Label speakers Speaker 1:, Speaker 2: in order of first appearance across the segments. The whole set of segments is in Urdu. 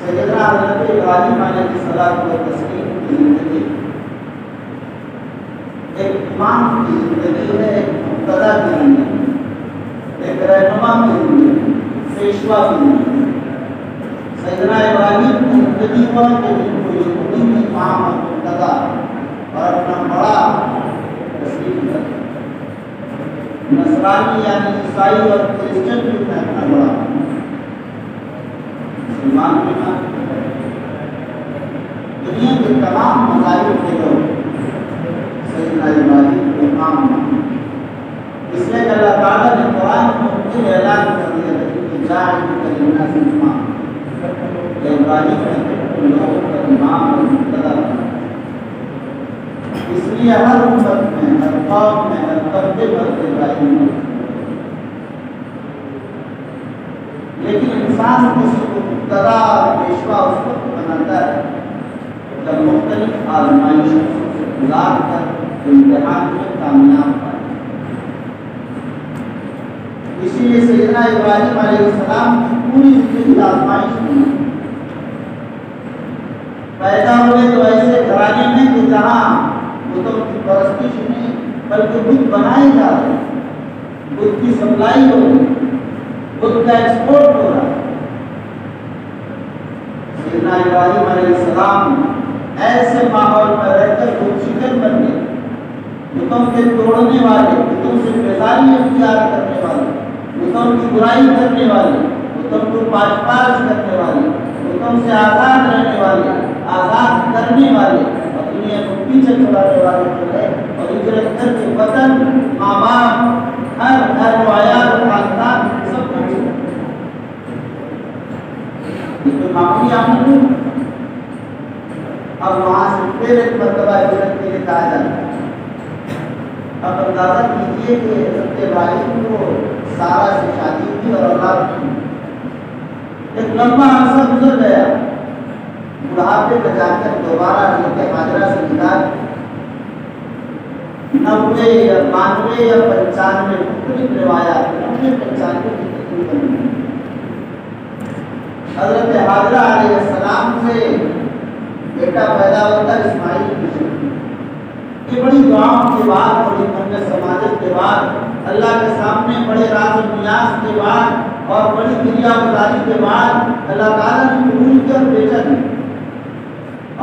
Speaker 1: سیدنا حضرت ابراہیم علیہ السلام و تسلیم کی زندگی ایک امام کی زندگی ہے، ایک مقتدی کی زندگی، ایک رہنما کی زندگی، پیشوا کی زندگی۔ سیدنا ابراہیم کی زندگی ہوا کہ جن کو یہودی بھی امام اور مقتدی اور اپنا بڑا تسلیم کرتا، نصرانی یعنی عیسائی اور کرسچن بھی انہیں اپنا بڑا مسلمان بھی نہ، دنیا کے تمام مذاہب کے لوگ سیدنا ابراہیم کو امام مانے، اس لیے کہ اللہ تعالیٰ نے قرآن میں ان کے اعلان کر دیا کہ جاعلک للناس اماما، ابراہیم نے لوگوں کا امام اور مقتدی بنا۔ اس لیے ہر امت میں، ہر قوم میں، ہر طبقے پر ابراہیم ہے، لیکن انسان کسی کو مقتدی اور پیشوا اس وقت بناتا ہے جب مختلف آزمائشوں سے گزار کر امتحان میں کامیاب پائے۔ اسی لیے سیدنا ابراہیم علیہ السلام کی پوری زندگی آزمائش میں پیدا ہوئے تو ایسے گھرانے میں کہ جہاں بتوں کی پرستش نہیں بلکہ بت بنائے جا رہے ہیں، بت کی سپلائی ہو رہی، بت کا ایکسپورٹ ہو رہا ہے۔ سیدنا ابراہیم علیہ السلام ایسے ماحول میں رہ کر بت شکن بن گئے، بتوں کے توڑنے والے، بتوں سے بیزاری اختیار کرنے والے، بتوں کی برائی کرنے والے، بتوں کو پاش پاش کرنے والے، بتوں سے آزاد رہنے والے، آزاد کرنے والے اور دنیا کو پیچھے چھڑانے والے جو ہے، اور ہجرت کر کے وطن، ماں باپ، ہر روایات و خاندان سب کچھ یہ کوئی معمولی عمل نہیں۔ اب وہاں سے پھر ایک مرتبہ ہجرت کے لیے کہا جاتا ہے۔ اب اندازہ کیجیے کہ حضرت ابراہیم کو سارا سے شادی ہوئی اور اولاد نہیں، ایک لمبا عرصہ گزر گیا، بڑھاپے میں جا کر دوبارہ حضرت ہاجرہ سے نکال 90 یا 92 یا 95 مختلف روایات 95 کی تقریباً حضرت ہاجرہ علیہ السلام سے بیٹا پیدا ہوتا ہے اسماعیل کی شکل۔ یہ بڑی دعاؤں کے بعد، بڑی منت سماجت کے بعد، اللہ کے سامنے بڑے راز و نیاز کے بعد اور بڑی کریا گزاری کے بعد اللہ تعالیٰ نے قبول کیا اور بیٹا دیا۔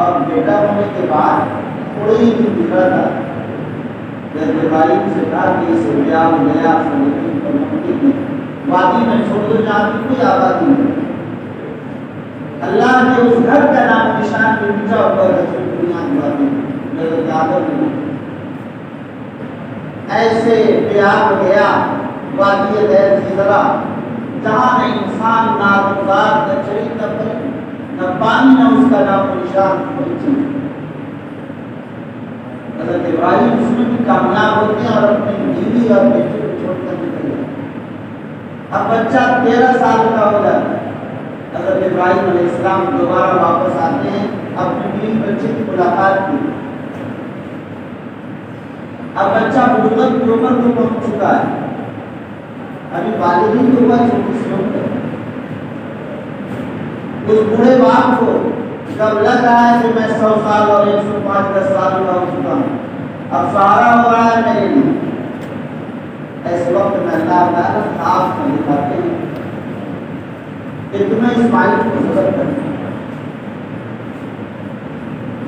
Speaker 1: اور بیٹا ہونے کے بعد تھوڑے ہی دن گزرا تھا جب ابراہیم سے کہا کہ اسے بیاہ ہو گیا، وادی میں چھوڑ دو جہاں کی کوئی آبادی نہیں۔ اللہ نے اس گھر کا نام نشان بھی مٹا ہوا ہے دنیا میں آدم نے ایسے بیاہ ہو گیا وادی دیر خضرا، جہاں نہ انسان، نہ آدمزاد، نہ چڑی، نہ پرندہ، نہ پانی، نہ اس کا نام و نشان کوئی چیز۔ حضرت ابراہیم اس میں بھی کامیاب ہوتے ہیں اور اپنی بیوی اور بیٹے کو چھوڑ کر نکل جاتے ہیں۔ اب بچہ 13 سال کا ہو جاتا ہے، حضرت ابراہیم علیہ السلام دوبارہ واپس آتے ہیں اپنے بیوی بچے کی ملاقات کی۔ اب بچہ بلوغت کی عمر کو پہنچ چکا ہے، ابھی بالغ ہی ہوا، چھوٹی سی عمر۔ اس بوڑھے باپ کو جب لگ رہا ہے کہ میں 100 سال اور 105-10 سال کا ہو چکا ہوں، اب سہارا ہو رہا ہے میرے لیے، ایسے وقت میں اللہ تعالیٰ خواب میں دکھاتے ہیں کہ تمہیں اسماعیل کو ضبط کرنا۔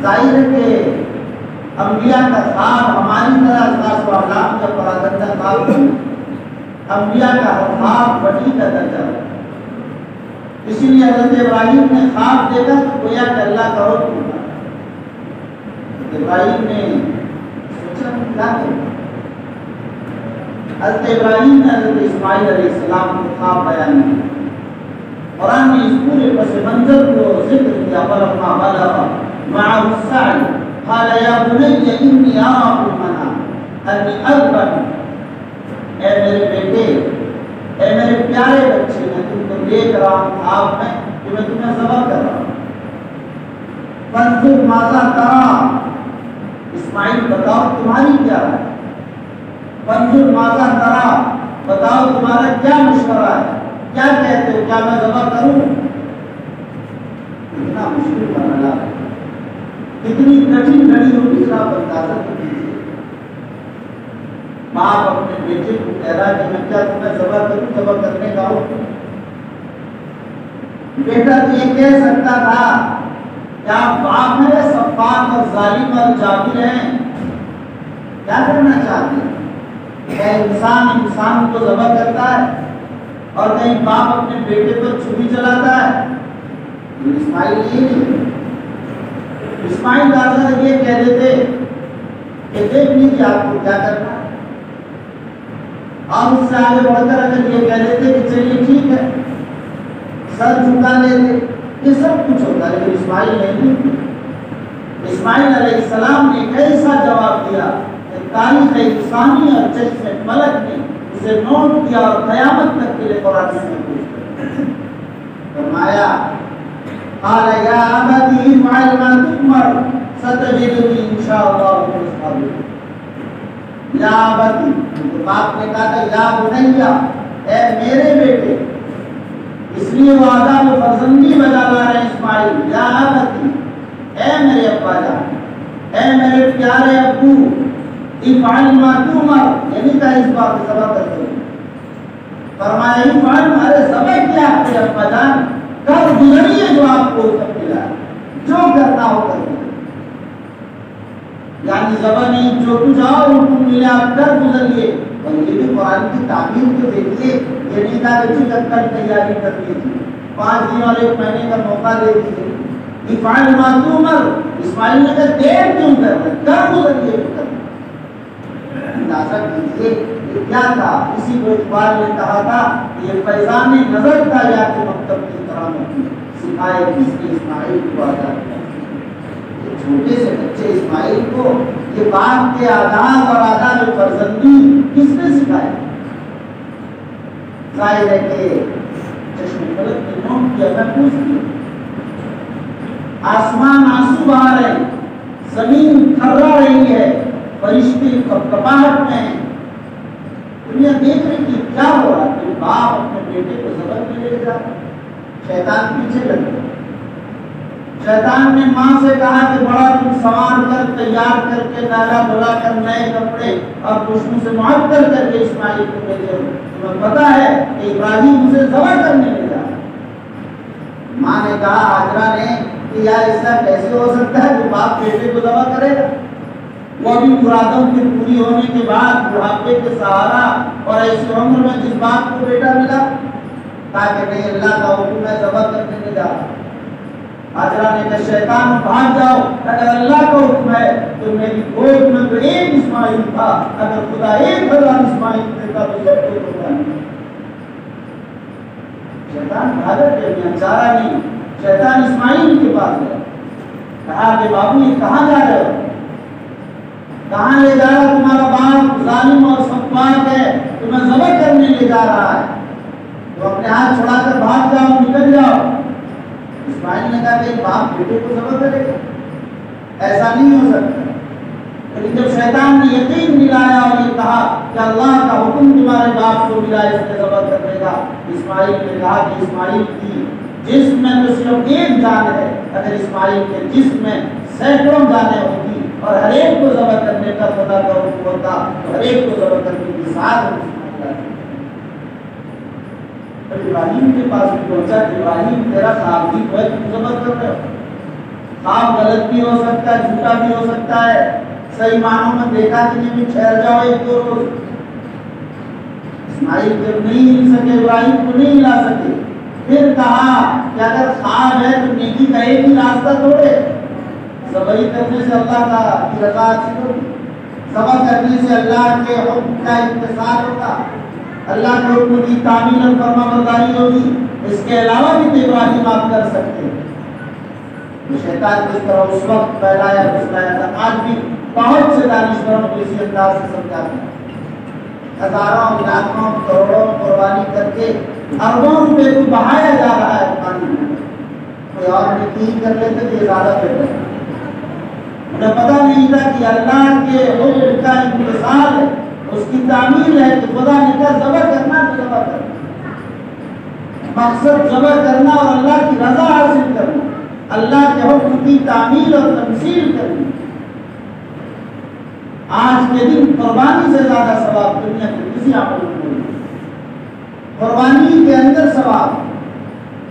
Speaker 1: ظاہر ہے کہ انبیاء کا خواب ہماری طرح خاص و احلام کا پراگندہ خواب نہیں، انبیاء کا خواب وحی کا درجہ ہے۔ اسی لیے حضرت ابراہیم نے خواب دیکھا تو گویا کہ اللہ کا حکم تھا۔ ابراہیم نے سوچا کیا کریں، حضرت ابراہیم نے حضرت اسماعیل علیہ السلام کو خواب بیان کیا۔ قرآن نے اس پورے پس منظر کو ذکر کیا، فلما بلغ معه السعي قال يا بني إني أرى في المنام أني أذبحك، اے میرے بیٹے، اے میرے پیارے بچے، میں تم کو دیکھ رہا ہوں خواب میں کہ میں تمہیں ذبح کر رہا ہوں۔ فانظر ماذا ترى، اسماعیل بتاؤ تمہاری کیا ہے، فانظر ماذا ترى، بتاؤ تمہارا کیا مشورہ ہے، کیا کہتے ہو، کیا میں ذبح کروں؟ کتنا مشکل مرحلہ ہے، کتنی کٹھن گھڑی ہوگی، ذرا آپ اندازہ تو کیجیے۔ باپ اپنے بیٹے کو کہہ رہا ہے کہ میں کیا تمہیں ذبح کروں، ذبح کرنے کا حکم۔ بیٹا تو یہ کہہ سکتا تھا کہ آپ باپ ہیں، سفاک اور ظالم اور جابر ہیں، کیا کرنا چاہتے ہیں؟ کہ انسان انسان کو ذبح کرتا ہے اور کہیں باپ اپنے بیٹے پر چھری چلاتا ہے۔ اسماعیل یہ نہیں، اسماعیل دادا یہ کہہ دیتے کہ دیکھ لیجیے آپ کو کیا کرنا ہے، اور اس سے آگے بڑھ کر اگر یہ کہہ دیتے کہ چلیے ٹھیک ہے، سر جھکا لیتے، یہ سب کچھ ہوتا ہے، لیکن اسماعیل نہیں۔ اسماعیل علیہ السلام نے ایک ایسا جواب دیا کہ تاریخ انسانی اور چشم فلک نے اسے نوٹ کیا اور قیامت تک کے لیے قرآن میں فرمایا قال یا ابتی افعل ما تؤمر ستجدنی انشاءاللہ من الصابرین۔ یا ابتی، باپ نے کہا تھا یا بنیا، اے میرے بیٹے، اس لیے وہ آداب فرزندی بجا لا رہے اسماعیل، یا ابتی، اے میرے ابا جان، اے میرے پیارے ابو، افعل ما تؤمر، یعنی کہا اس بات سے ذبح کر دو۔ فرمایا افعل، ارے ذبح کیا ہے ابا جان، کر گزریے جو آپ کو حکم ملا، جو کرنا ہو کر دو، یعنی ذبح نہیں، جو کچھ اور حکم ملے آپ کر گزریے۔ اور یہ بھی قرآن کی تعبیر کو دیکھیے، یہ نہیں کہا کہ ٹھیک ہے کل تیاری کر لیجیے، 5 دن اور 1 مہینے کا موقع دے دیجیے۔ افعل ما تؤمر، اسماعیل نے کہا دیر کیوں کر رہے، کر گزریے جو کرنا۔ اندازہ کیجیے یہ کیا تھا، اسی کو اقبال نے کہا تھا یہ فیضان نظر تھا یا کہ مکتب کی کرامت کی، سکھائے کس نے اسماعیل کو آزاد کیا۔ چھوٹے سے بچے اسماعیل کو یہ باپ کے آداب اور آداب فرزندی کس نے سکھائے؟ ظاہر ہے کہ چشم فلک نے نوٹ کیا، محفوظ کیا۔ آسمان آنسو بہا رہے ہیں، زمین تھرا رہی ہے، فرشتے کپکپاہٹ میں ہیں، دنیا دیکھ رہی کہ کیا ہو رہا ہے۔ باپ اپنے بیٹے کو ذبح کے لے جا، شیطان پیچھے لگ گیا۔ شیطان نے ماں سے کہا کہ بڑا تم سوار کر تیار کر کے نالا دھلا کر نئے کپڑے اور خوشبو سے معطر کر کے اسماعیل کو بھیجو، تمہیں پتا ہے کہ ابراہیم اسے ذبح کرنے لے جا۔ ماں نے کہا ہاجرہ نے کہ یار ایسا کیسے ہو سکتا ہے جو باپ بیٹے کو ذبح کرے گا، وہ بھی مرادوں کی پوری ہونے کے بعد بڑھاپے کے سہارا اور ایسی عمر میں جس باپ کو بیٹا ملا، تاکہ نہیں اللہ کا حکم ہے ذبح کرنے لے جا۔ حاجرہ نے کہا شیطان بھاگ جاؤ، اگر اللہ کا حکم ہے تو میری گود میں تو ایک اسماعیل تھا، اگر خدا 1000 اسماعیل دیتا تو سب کو ہوتا نہیں۔ شیطان بھاگا کہ چارہ نہیں، شیطان اسماعیل کے پاس گیا، کہا کہ بابو یہ کہاں جا رہے ہو، کہاں لے جا رہا تمہارا باپ ظالم اور سفاک ہے، تمہیں ذبح کرنے لے جا رہا ہے، تو اپنے ہاتھ چھڑا کر بھاگ جاؤ، نکل جاؤ۔ اسماعیل نے کہا کہ باپ بیٹے کو ذبح کرے گا، ایسا نہیں ہو سکتا۔ لیکن جب شیطان نے یقین دلایا اور یہ کہا کہ اللہ کا حکم تمہارے باپ کو ملا اس نے ذبح کرنے کا، اسماعیل نے کہا کہ اسماعیل کی جسم میں تو صرف ایک جان ہے، اگر اسماعیل کے جسم میں سینکڑوں جانیں ہوتی اور ہر ایک کو ذبح کرنے کا خدا کا حکم ہوتا تو ہر ایک کو ذبح کرنے کی ساتھ ابراہیم کے پاس بھی پہنچا کہ ابراہیم تیرا خواب بھی ہے، تم ذبح کر رہے ہو، خواب غلط بھی ہو سکتا ہے، جھوٹا بھی ہو سکتا ہے، صحیح معنوں میں دیکھا کہ نہیں، ٹھہر جاؤ 1-2 روز۔ اسماعیل جب نہیں ہل سکے، ابراہیم کو نہیں ہلا سکے، پھر کہا کہ اگر خواب ہے تو نیکی کا ایک ہی راستہ توڑے، ذبح کرنے سے اللہ کا رضا حاصل ہوگی، ذبح کرنے سے اللہ کے حکم کا امتثال ہوگا، اللہ کے حکم کی تعمیل اور فرما برداری ہوگی، اس کے علاوہ بھی تو ابراہیم آپ کر سکتے ہیں۔ شیطان کس طرح اس وقت پھیلایا پھسلایا تھا، آج بھی بہت سے دانشوروں کو اسی انداز سے سمجھاتے ہیں، ہزاروں لاکھوں کروڑوں قربانی کر کے اربوں روپے کو بہایا جا رہا ہے پانی میں، کوئی اور یقین کر لیتے تو یہ زیادہ بہتر ہے۔ انہیں پتہ نہیں تھا کہ اللہ کے حکم کا امتثال ہے، اس کی تعمیل ہے کہ خدا نے کہا ذبح کرنا تو ذبح کرنا، مقصد ذبح کرنا اور اللہ کی رضا حاصل کرنا۔ اللہ کے حکم کی تعمیل اور تمثیل کرنی۔ آج کے دن قربانی سے زیادہ ثواب دنیا کے کسی عمل میں نہیں۔ قربانی کے اندر ثواب،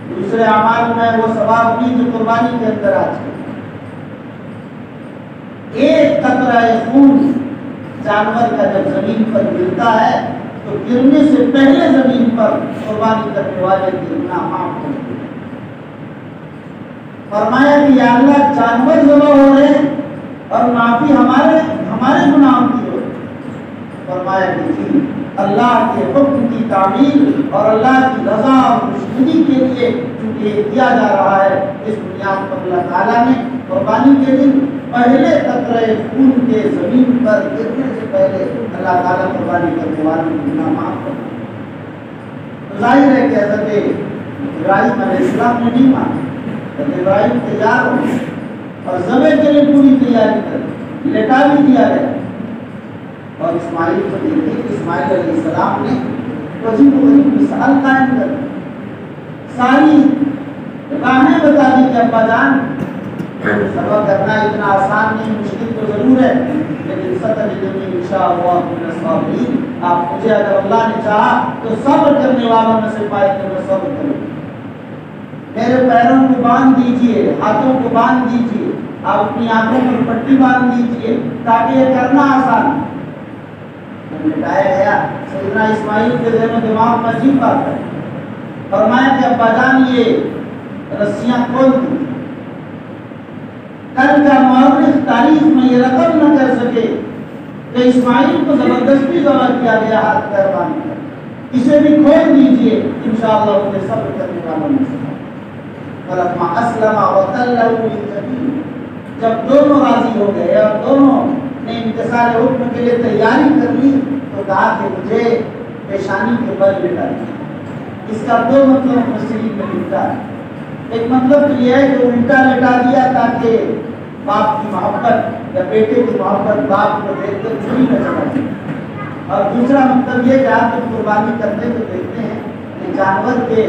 Speaker 1: دوسرے اعمال میں وہ ثواب نہیں جو قربانی کے اندر آج کے ایک قطرہ خون جانور کا جب زمین پر گرتا ہے تو گرنے سے پہلے زمین پر قربانی کرنے والے کی گناہ معاف ہو جاتے ہیں۔ فرمایا کہ یا اللہ جانور ذبح ہو رہے ہیں اور معافی ہمارے گناہوں کی ہو۔ فرمایا کہ جی اللہ کے حکم کی تعمیل اور اللہ کی رضا اور خوشنودی کے لیے چونکہ یہ کیا جا رہا ہے، اس بنیاد پر اللہ تعالیٰ نے قربانی کے دن پہلے قطرے خون کے زمین پر گرنے سے پہلے اللہ تعالیٰ قربانی کرنے والوں کو گناہ معاف کر دیا۔ تو ظاہر ہے کہ حضرت ابراہیم علیہ السلام نے نہیں مانا۔ حضرت ابراہیم تیار ہو اور ذبح کے لیے پوری تیاری کر لٹا بھی دیا گیا، اور اسماعیل کو دیکھیں کہ اسماعیل علیہ السلام نے عجیب و غریب مثال قائم کر ساری راہیں بتا دی کہ ابا جان ذبح کرنا اتنا آسان نہیں، مشکل تو ضرور ہے، لیکن ستجدنی انشاءاللہ من الصابرین، آپ مجھے اگر اللہ نے چاہا تو صبر کرنے والوں میں سے پائیں گے، میں صبر کروں۔ میرے پیروں کو باندھ دیجئے، ہاتھوں کو باندھ دیجئے، آپ اپنی آنکھوں پر پٹی باندھ دیجئے تاکہ یہ کرنا آسان لٹایا گیا۔ سیدنا اسماعیل کے ذہن و دماغ میں عجیب بات ہے، فرمایا کہ ابا جان یہ رسیاں کھول دی، کل کا مورخ تاریخ میں یہ رقم نہ کر سکے کہ اسماعیل کو زبردستی ذبح کیا گیا ہاتھ پیر باندھ کر، اسے بھی کھول دیجئے، انشاءاللہ انہیں صبر کرنے والوں میں سے۔ فلما اسلم وتلہ للجبین، جب دونوں راضی ہو گئے اور دونوں نے امتثال حکم کے لیے تیاری کر لی تو کہا کہ مجھے پیشانی کے بل لٹا دیا۔ اس کا دو مطلب مفسرین میں لکھا ہے۔ ایک مطلب تو یہ ہے کہ الٹا لٹا دیا تاکہ باپ کی محبت یا بیٹے کی محبت باپ کو دیکھ کر چھری نہ چلا جائے، اور دوسرا مطلب یہ کہ آپ جب قربانی کرتے تو دیکھتے ہیں کہ جانور کے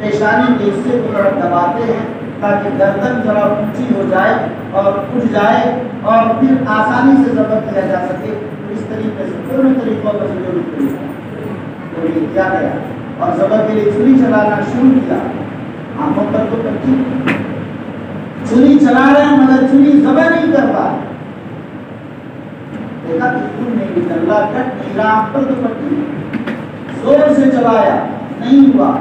Speaker 1: پیشانی کے حصے کو ذرا دباتے ہیں تاکہ گردن ذرا اونچی ہو جائے اور اٹھ جائے اور پھر آسانی سے ذبح کیا جا سکے۔ اس طریقے سے دونوں طریقوں کا جو یہ کیا گیا، اور ذبح کے لیے چھری چلانا شروع کیا۔ آنکھوں پر تو کچی چھری چلا رہے ہیں مگر چھری ذبح نہیں کر پا، دیکھا کہ خون نہیں نکل رہا، کٹ نہیں رہا، آنکھ پر تو کچی، زور سے چلایا نہیں ہوا،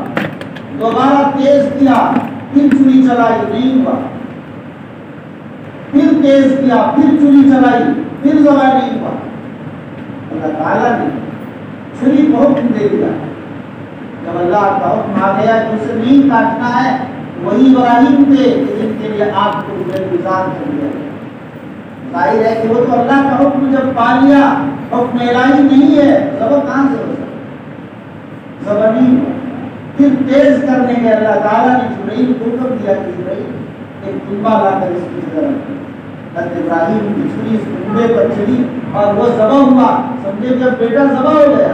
Speaker 1: دوبارہ تیز کیا، پھر چھری چلائی نہیں ہوا، پھر تیز کیا، پھر چھری چلائی، پھر ذبح نہیں ہوا۔ اللہ تعالیٰ نے چھری کو حکم دے دیا، جب اللہ کا حکم آ گیا کہ اسے نہیں کاٹنا ہے، وہی ابراہیم تھے جن کے لیے آپ کو گزار کر دیا۔ ظاہر ہے کہ وہ تو اللہ کا حکم جب پا لیا، حکم الہی نہیں ہے، ذبح کہاں سے ہو سکتا؟ ذبح نہیں ہوا۔ پھر تیز کرنے کے اللہ تعالیٰ نے جبرائیل کو حکم دیا کہ جبرائیل ایک دنبا لا کر اس کی طرف حضرت ابراہیم کی چھری اس دنبے پر چڑھی اور وہ ذبح ہوا۔ سمجھے جب بیٹا ذبح ہو گیا،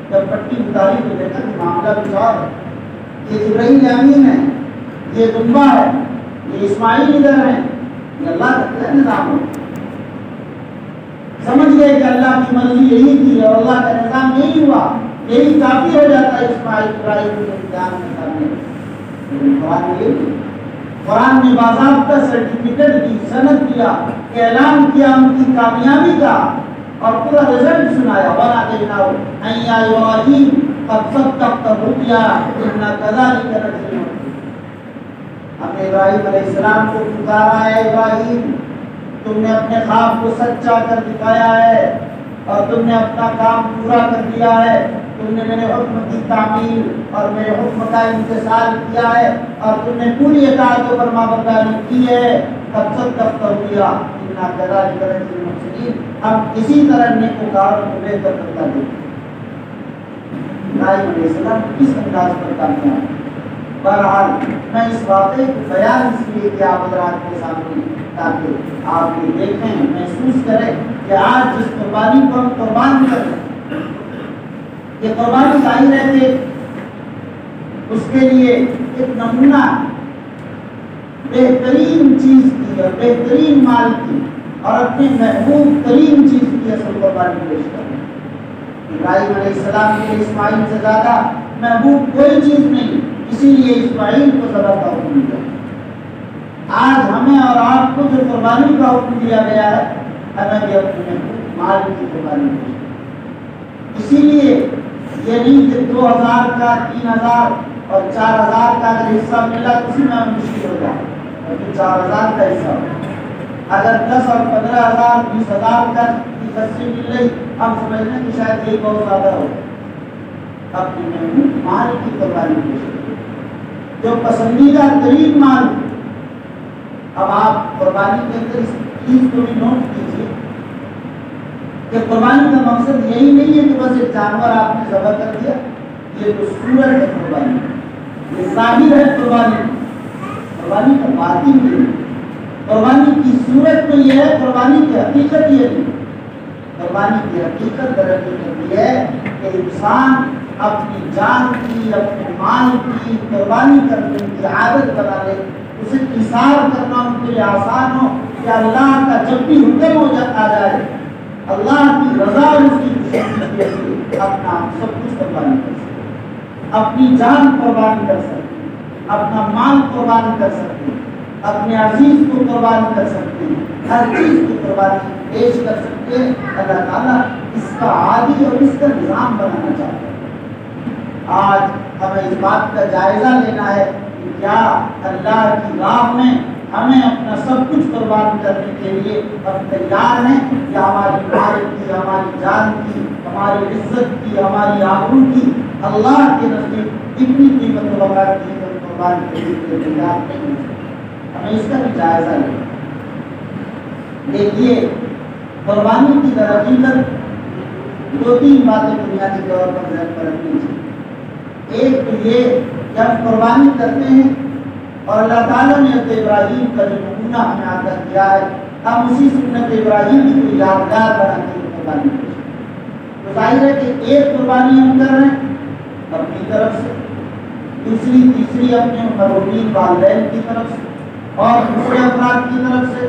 Speaker 1: جب پٹی اتاری تو دیکھا کہ معاملہ کچھ اور ہے، یہ جبرائیل امین ہے، یہ دنبا ہے، یہ اسماعیل ادھر ہے، یہ اللہ کا کیا نظام ہو۔ سمجھ گئے کہ اللہ کی مرضی یہی تھی اور اللہ کا نظام یہی ہوا، یہی کافی ہو جاتا ہے اسماعیل ابراہیم کے امتحان کے سامنے۔ قرآن نے باضابطہ سرٹیفکیٹ دی، سند دیا، اعلان کیا ان کی کامیابی کا، اور پورا رزلٹ سنایا۔ وَنَادَيْنَاهُ أَن يَا إِبْرَاهِيمُ قَدْ صَدَّقْتَ الرُّؤْيَا إِنَّا كَذَلِكَ نَجْزِي الْمُحْسِنِينَ۔ ہم نے ابراہیم علیہ السلام کو پکارا ہے، ابراہیم تم نے اپنے خواب کو سچا کر دکھایا ہے اور تم نے اپنا کام پورا کر دیا ہے، تم نے میرے حکم کی تعمیل اور میرے حکم کا امتثال کیا ہے اور تم نے پوری اطاعت و فرمانبرداری کی ہے۔ قد صدقت الرؤیا انا كذلك نجزي المحسنين، ہم اسی طرح نیکوکاروں کو بہتر کرتا دیں۔ ابراہیم علیہ السلام کس انداز پر کامیاب؟ بہرحال میں اس واقعے کو بیان اس لیے کہ آپ حضرات کے سامنے تاکہ آپ یہ دیکھیں، محسوس کریں کہ آج جس قربانی کو ہم قربان کر رہے ہیں، یہ قربانی ظاہر ہے کہ اس کے لیے ایک نمونہ بہترین چیز کی اور بہترین مال کی اور اپنی محبوب ترین چیز کی اصل قربانی پیش کرنا. ابراہیم علیہ السلام کے اسماعیل سے زیادہ محبوب کوئی چیز نہیں، اسی لیے اسماعیل کو ذبح کا حکم دیا. آج ہمیں اور آپ کو جو قربانی کا حکم دیا گیا ہے، ہمیں بھی اپنے مال کی قربانی کی. اسی لیے یہ نہیں کہ 2000 کا 3000 اور 4000 کا اگر حصہ ملا تو اسی میں مشکل ہو جائے، بلکہ 4000 کا حصہ ہو. اگر 10 اور 15000 20,000 کا کی رسی مل رہی، ہم سمجھتے ہیں کہ شاید یہ بہت زیادہ ہو. اپنی محبوب مال کی قربانی کی جو پسندیدہ ترین مال. اب آپ قربانی کے اندر اس چیز کو بھی نوٹ کیجیے کہ قربانی کا مقصد یہی نہیں ہے کہ بس ایک جانور آپ نے ذبح کر دیا. یہ تو صورت ہے قربانی، یہ ظاہر ہے قربانی. قربانی کا باطن نہیں، قربانی کی صورت تو یہ ہے، قربانی کی حقیقت یہ نہیں. قربانی کی حقیقت درحقیقت یہ ہے کہ انسان اپنی جان کی اپنے مال کی قربانی کرنے کی عادت بنا لے، اسے ایثار کرنا ان کے لیے آسان ہو کہ اللہ کا جب بھی حکم ہو آ جائے، اللہ کی رضا اور اس کی خوشی کے لیے اپنا سب کچھ قربانی کر سکے، اپنی جان قربان کر سکتے، اپنا مال قربان کر سکتے، اپنے عزیز کو قربان کر سکتے ہیں، ہر چیز کی قربانی پیش کر سکتے ہیں. اللہ تعالیٰ اس کا عادی اور اس کا نظام بنانا چاہتا ہے. آج ہمیں اس بات کا جائزہ لینا ہے کہ کیا اللہ کی راہ میں ہمیں اپنا سب کچھ قربان کرنے کے لیے ہم تیار ہیں، یا ہماری مال کی، ہماری جان کی، ہماری عزت کی، ہماری آبرو کی اللہ کے نزدیک اتنی قیمت وغیرہ کی قربان کے لیے تیار نہیں. ہمیں اس کا بھی جائزہ لینا. دیکھیے قربانی کی حقیقت 2-3 باتیں بنیادی طور پر ذہن پر رکھنی چاہیے. ایک تو یہ کہ ہم قربانی کرتے ہیں اور اللہ تعالیٰ نے حضرت ابراہیم کا جو نمونہ ہمیں عطا کیا ہے، ہم اسی سنت ابراہیمی کو یادگار بنا کے قربانی کرتے ہیں. تو ظاہر ہے کہ ایک قربانی ہم کر رہے ہیں اپنی طرف سے، دوسری تیسری اپنے مرحومین والدین کی طرف سے، اور دوسرے افراد کی طرف سے،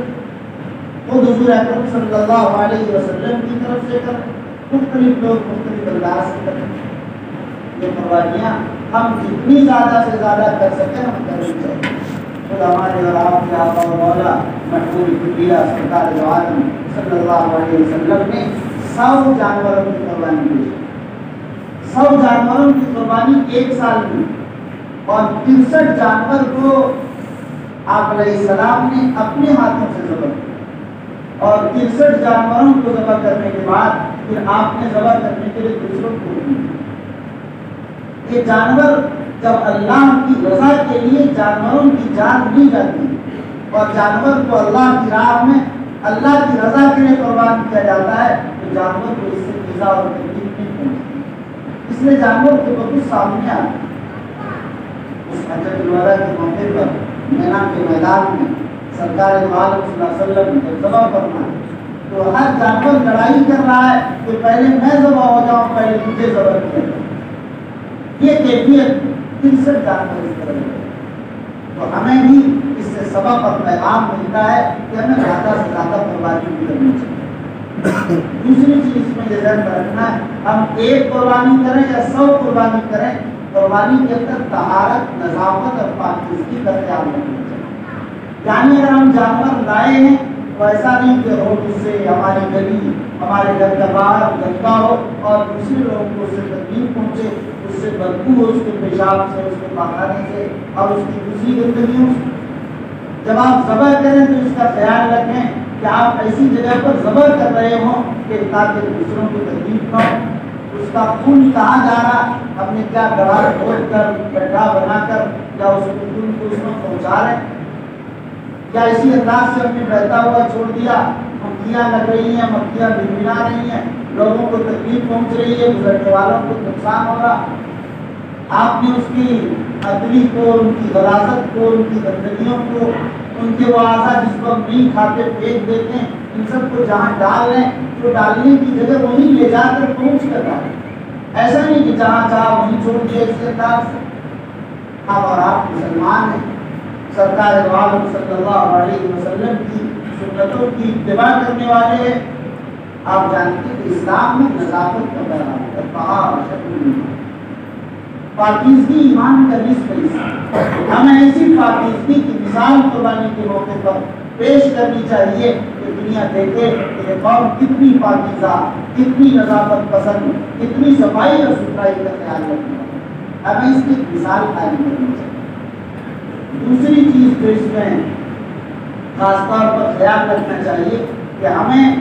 Speaker 1: خود حضور اکرم صلی اللہ علیہ وسلم کی طرف سے کر، مختلف لوگ مختلف انداز سے کریں. یہ قربانیاں ہم جتنی زیادہ سے زیادہ کر سکیں ہم کرنی چاہیے. خود ہمارے اور آپ کے آقا و مولا محبوب کبریٰ سرکار دو عالم صلی اللہ علیہ وسلم نے 100 جانوروں کی قربانی کی. 100 جانوروں کی قربانی ایک سال میں، اور 63 جانور کو آپ علیہ السلام نے اپنے ہاتھوں سے ذبح کیا، اور 63 جانوروں کو ذبح کرنے کے بعد پھر آپ نے ذبح کرنے کے لیے دوسروں کو دیا. یہ جانور جب اللہ کی رضا کے لیے جانوروں کی جان لی جاتی ہے اور جانور کو اللہ کی راہ میں اللہ کی رضا کے لیے قربان کیا جاتا ہے، تو جانور کو اس سے ایذا اور تکلیف نہیں پہنچتی. اس لیے جانور کے بہت سامنے آتے ہیں. اس حجۃ الوداع کے موقع پر مینا کے میدان میں سرکار دو عالم صلی اللہ علیہ وسلم نے ذبح فرمایا تو ہر جانور لڑائی کر رہا ہے کہ پہلے میں ذبح ہو جاؤں، پہلے مجھے ذبح کیا جائے. یہ کیفیت 63 جانور اس طرح ہے. تو ہمیں بھی اس سے سبق اور پیغام ملتا ہے کہ ہمیں زیادہ سے زیادہ قربانی بھی کرنی چاہیے. دوسری چیز اس میں یہ ذہن میں رکھنا ہے، ہم ایک قربانی کریں یا 100 قربانی کریں، قربانی کے اندر طہارت، نظافت اور پاکیزگی کا خیال رکھنا چاہیے. یعنی اگر ہم جانور لائے ہیں تو ایسا نہیں کہ روڈ سے ہماری گلی ہمارے گھر کا باہر گندا ہو اور دوسرے لوگوں کو اس سے تکلیف پہنچے، اس سے بدبو ہو، اس کے پیشاب سے، اس کے پاخانے سے اور اس کی دوسری گندگیوں سے. جب آپ ذبح کریں تو اس کا خیال رکھیں کہ آپ ایسی جگہ پر ذبح کر رہے ہوں کہ تاکہ دوسروں کو تکلیف نہ ہو. اس کا خون کہاں جا رہا، ہم نے کیا گڑھا کھود کر گڈھا بنا کر یا اس خون کو اس میں پہنچا رہے ہیں، یا اسی انداز سے ہم نے بہتا ہوا چھوڑ دیا، مکھیاں لگ رہی ہیں، مکھیاں بھنبھنا رہی ہیں، لوگوں کو تکلیف پہنچ رہی ہے، گزرنے والوں کو نقصان ہو رہا. آپ نے اس کی عدلی کو، ان کی غلاظت کو، ان کی گندگیوں کو، ان کے وہ اعضاء جس کو ہم نہیں کھاتے پھینک دیتے ہیں، ان سب کو جہاں ڈال رہے ہیں تو ڈالنے کی جگہ وہیں لے جا کر پہنچ کر ڈالیں. ایسا نہیں کہ جہاں چاہ وہیں چھوڑ دیا. اس کے انداز سے ہم اور آپ مسلمان ہیں، سرکار عالم صلی اللہ علیہ وسلم کی سنتوں کی اتباع کرنے والے ہیں۔ آپ جانتے ہیں کہ اسلام میں نظافت کا پیغام ہے، پاکیزگی ایمان کا نصف حصہ۔ ہمیں ایسی پاکیزگی کی مثال قربانی کے موقع پر پیش کرنی چاہیے کہ دنیا دیکھے کہ یہ قوم کتنی پاکیزہ، کتنی نظافت پسند، کتنی صفائی اور ستھرائی کا خیال رکھنے والی۔ ہمیں اس کی مثال قائم کرنی چاہیے۔ دوسری چیز جو اس میں خاص طور پر خیال رکھنا چاہیے کہ ہمیں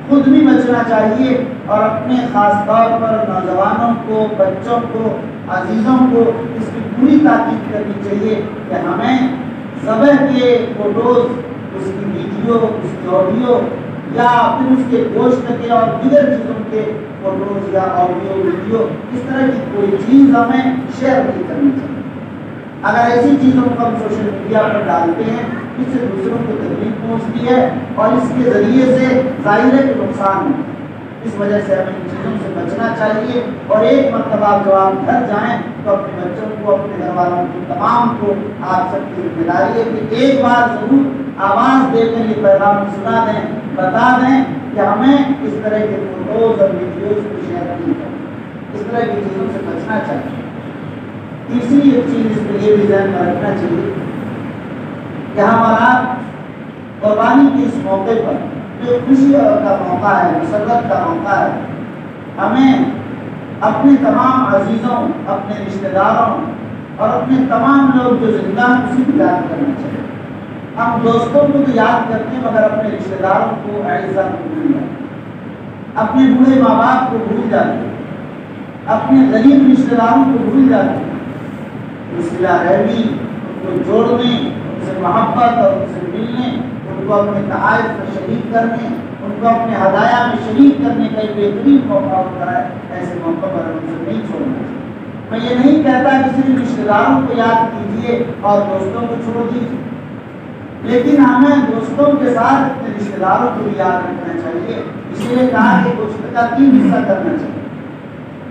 Speaker 1: خود بھی بچنا چاہیے اور اپنے خاص طور پر نوجوانوں کو، بچوں کو، عزیزوں کو اس کی پوری تاکید کرنی چاہیے کہ ہمیں ذبح کے فوٹوز، اس کی ویڈیو، اس کی آڈیو یا پھر اس کے گوشت کے اور دیگر چیزوں کے فوٹوز یا آڈیو ویڈیو اس طرح کی کوئی چیز ہمیں شیئر نہیں کرنی چاہیے۔ اگر ایسی چیزوں کو ہم سوشل میڈیا پر ڈالتے ہیں اس سے دوسروں کو تکلیف پہنچتی ہے اور اس کے ذریعے سے ظاہر ہے کہ نقصان ہے۔ اس وجہ سے ہمیں ان چیزوں سے بچنا چاہیے اور ایک مرتبہ جب آپ گھر جائیں تو اپنے بچوں کو، اپنے گھر والوں کو، تمام کو آپ سب کی ذمہ داری ہے کہ ایک بار ضرور آواز دے کر یہ پیغام سنا دیں، بتا دیں کہ ہمیں اس طرح کے فوٹوز اور ویڈیوز کو شیئر نہیں کریں، اس طرح کی چیزوں سے بچنا چاہیے۔ تیسری ایک چیز اس میں یہ بھی ذہن میں رکھنا چاہیے کہ ہمارا قربانی کے اس موقع پر جو خوشی کا موقع ہے، مسرت کا موقع ہے، ہمیں اپنے تمام عزیزوں، اپنے رشتہ داروں اور اپنے تمام لوگ جو زندہ ہیں اسی کو یاد کرنا چاہیے۔ ہم دوستوں کو تو یاد کرتے ہیں مگر اپنے رشتہ داروں کو، اعزاء کو بھول جاتے ہیں، اپنے بوڑھے ماں باپ کو بھول جاتے ہیں، اپنے غریب رشتہ داروں کو بھول جاتے ہیں۔ صلہ رحمی، ان کو جوڑنے، ان سے محبت اور ان سے ملنے، ان کو اپنے تحائف میں شریک کرنے، ان کو اپنے ہدایہ میں شریک کرنے کا ایک بہترین موقع ہوتا ہے۔ ایسے موقع پر ان سے نہیں چھوڑنا چاہیے۔ میں یہ نہیں کہتا کہ صرف رشتہ داروں کو یاد کیجیے اور دوستوں کو چھوڑ دیجیے، لیکن ہمیں دوستوں کے ساتھ اپنے رشتہ داروں کو بھی یاد رکھنا چاہیے۔ اس لیے کہا کہ گوشت کا 3 حصہ کرنا چاہیے،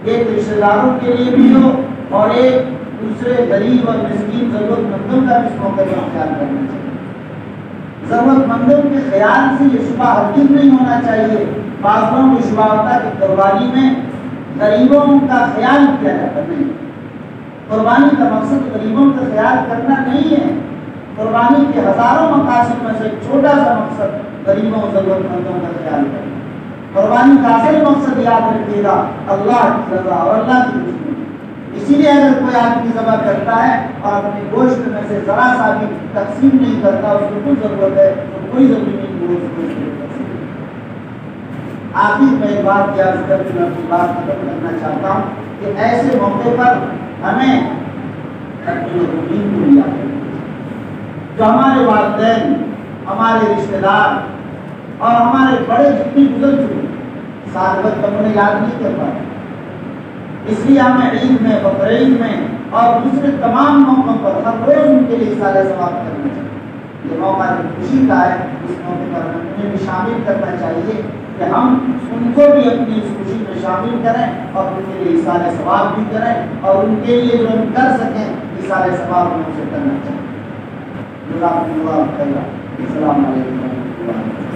Speaker 1: ایک رشتہ داروں کے لیے بھی ہو اور ایک دوسرے غریب اور مسکین ضرورت مندوں کا بھی اس موقع پر خیال کرنا چاہیے۔ ضرورت مندوں کے خیال سے یہ شبہ ہرگز نہیں ہونا چاہیے۔ بعض لوگوں کو شبہ ہوتا ہے کہ قربانی میں غریبوں کا خیال کیا جاتا نہیں۔ قربانی کا مقصد غریبوں کا خیال کرنا نہیں ہے۔ قربانی کے ہزاروں مقاصد میں سے ایک چھوٹا سا مقصد غریبوں اور ضرورت مندوں کا خیال کرنا۔ قربانی کا اصل مقصد یاد رکھیے گا اللہ کی رضا اور اللہ کی خوشی۔ اسی لیے اگر کوئی آدمی ذبح کرتا ہے اور اپنے گوشت میں سے ذرا سا بھی تقسیم نہیں کرتا، اس کو کچھ ضرورت ہے تو کوئی ضروری نہیں کہ وہ اس گوشت کو تقسیم کرے۔ آخر میں ایک بات یاد کر کے میں اپنی بات ختم کرنا چاہتا ہوں کہ ایسے موقع پر ہمیں اپنے دین کو یاد رکھنا چاہیے۔ جو ہمارے والدین، ہمارے رشتے دار اور ہمارے بڑے جتنے گزر چکے سال بھر تک انہیں یاد نہیں کر پاتے، اس لیے ہمیں عید میں، بقرعید میں اور دوسرے تمام موقعوں پر ہر روز ان کے لیے اصالہ ثواب کرنا چاہیے۔ یہ موقع خوشی کا ہے، اس موقع پر ہمیں بھی شامل کرنا چاہیے کہ ہم ان کو بھی اپنی اس خوشی میں شامل کریں اور ان کے لیے اصالہ ثواب بھی کریں اور ان کے لیے جو ہم کر سکیں اصالہ ثواب ہم سے کرنا چاہیے۔ جزاکم اللہ خیرا۔ السلام علیکم و رحمۃ اللہ۔